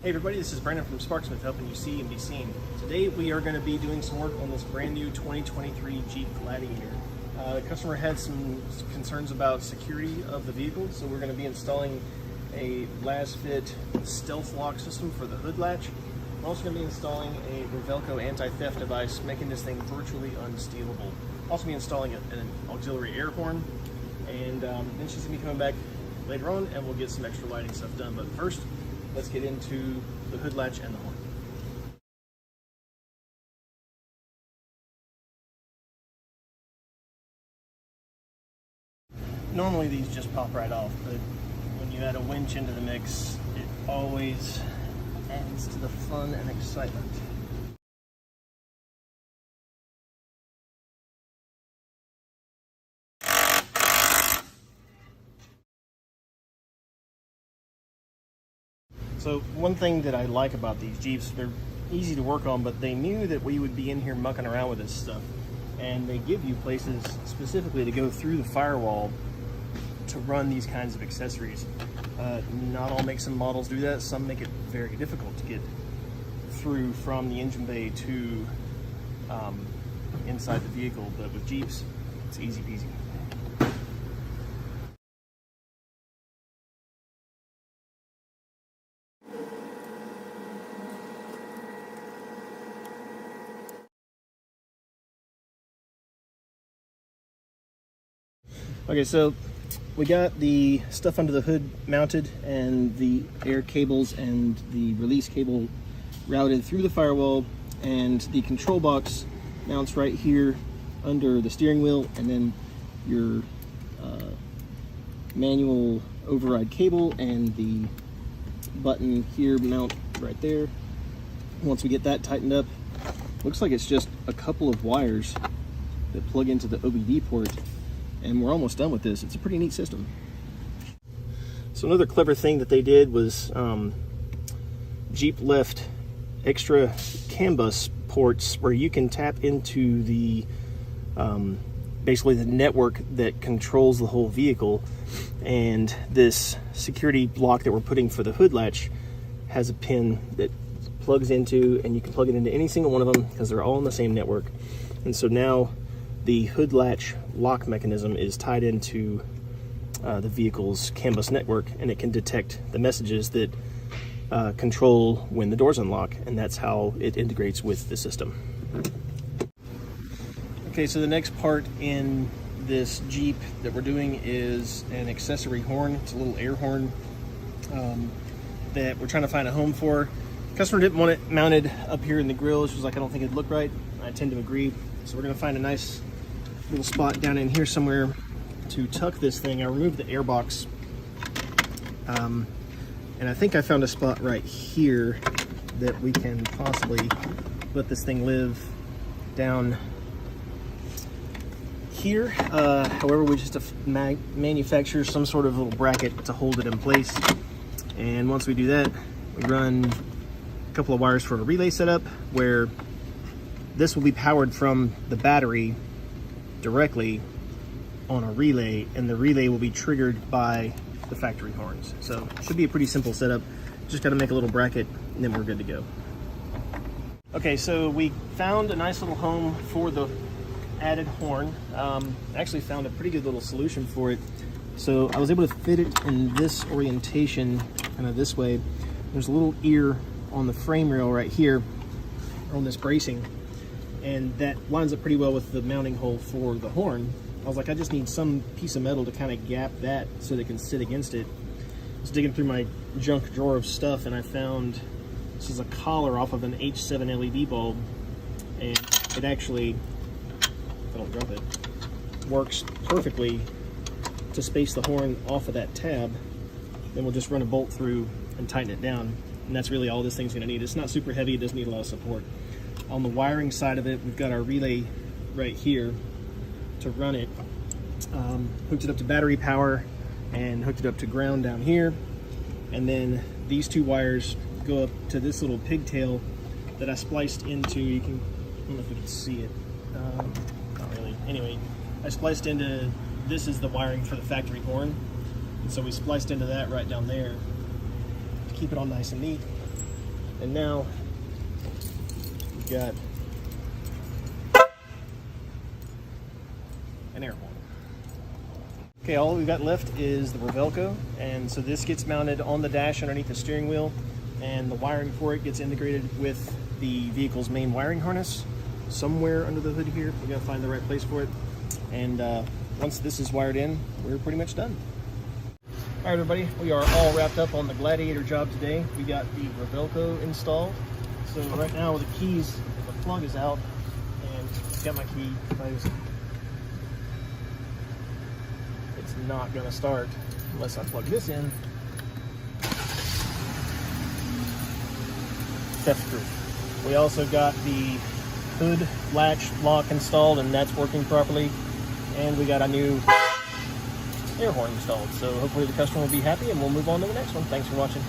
Hey everybody, this is Brandon from Sparksmith helping you see and be seen. Today we are going to be doing some work on this brand new 2023 Jeep Gladiator. The customer had some concerns about security of the vehicle, so we're going to be installing a last fit stealth lock system for the hood latch. We're also going to be installing a Ravelco Anti Theft Device, making this thing virtually unstealable. Also be installing an auxiliary air horn, and then she's going to be coming back later on and we'll get some extra lighting stuff done. But first, let's get into the hood latch and the horn. Normally these just pop right off, but when you add a winch into the mix, it always adds to the fun and excitement. So one thing that I like about these Jeeps, they're easy to work on, but they knew that we would be in here mucking around with this stuff. And they give you places specifically to go through the firewall to run these kinds of accessories. Not all makes and models do that. Some make it very difficult to get through from the engine bay to inside the vehicle, but with Jeeps, it's easy peasy. Okay, so we got the stuff under the hood mounted and the air cables and the release cable routed through the firewall, and the control box mounts right here under the steering wheel, and then your manual override cable and the button here mount right there. Once we get that tightened up, looks like it's just a couple of wires that plug into the OBD port, and we're almost done with this. It's a pretty neat system. So another clever thing that they did was Jeep left extra CAN bus ports where you can tap into the basically the network that controls the whole vehicle, and this security lock that we're putting for the hood latch has a pin that plugs into, and you can plug it into any single one of them because they're all on the same network. And so now the hood latch lock mechanism is tied into the vehicle's CAN bus network, and it can detect the messages that control when the doors unlock, and that's how it integrates with the system. Okay, so the next part in this Jeep that we're doing is an accessory horn. It's a little air horn that we're trying to find a home for. Customer didn't want it mounted up here in the grill. She was like, I don't think it'd look right. I tend to agree. So we're gonna find a nice little spot down in here somewhere to tuck this thing. I removed the air box, and I think I found a spot right here that we can possibly let this thing live down here. However, we just have to manufacture some sort of little bracket to hold it in place, and once we do that, we run a couple of wires for a relay setup where this will be powered from the battery directly on a relay, and the relay will be triggered by the factory horns. So it should be a pretty simple setup. Just got to make a little bracket and then we're good to go. Okay, so we found a nice little home for the added horn. Actually found a pretty good little solution for it. So I was able to fit it in this orientation, kind of this way. There's a little ear on the frame rail right here on this bracing, and that lines up pretty well with the mounting hole for the horn. I was like, I just need some piece of metal to kind of gap that so that it can sit against it. I was digging through my junk drawer of stuff, and I found this is a collar off of an H7 LED bulb, and it actually, if I don't drop it, works perfectly to space the horn off of that tab. Then we'll just run a bolt through and tighten it down, and that's really all this thing's going to need. It's not super heavy, it doesn't need a lot of support. On the wiring side of it, we've got our relay right here to run it. Hooked it up to battery power and hooked it up to ground down here. And then these two wires go up to this little pigtail that I spliced into. I don't know if you can see it. Not really. Anyway, I spliced into, this is the wiring for the factory horn. And so we spliced into that right down there to keep it all nice and neat. And now we've got an air horn. Okay, all we've got left is the Ravelco, and so this gets mounted on the dash underneath the steering wheel, and the wiring for it gets integrated with the vehicle's main wiring harness somewhere under the hood here. We gotta find the right place for it, and once this is wired in, we're pretty much done. All right, everybody, we are all wrapped up on the Gladiator job today. We got the Ravelco installed. So right now with the keys, the plug is out, and I've got my key. It's not gonna start unless I plug this in. Theft proof. We also got the hood latch lock installed, and that's working properly. And we got a new air horn installed. So hopefully the customer will be happy, and we'll move on to the next one. Thanks for watching.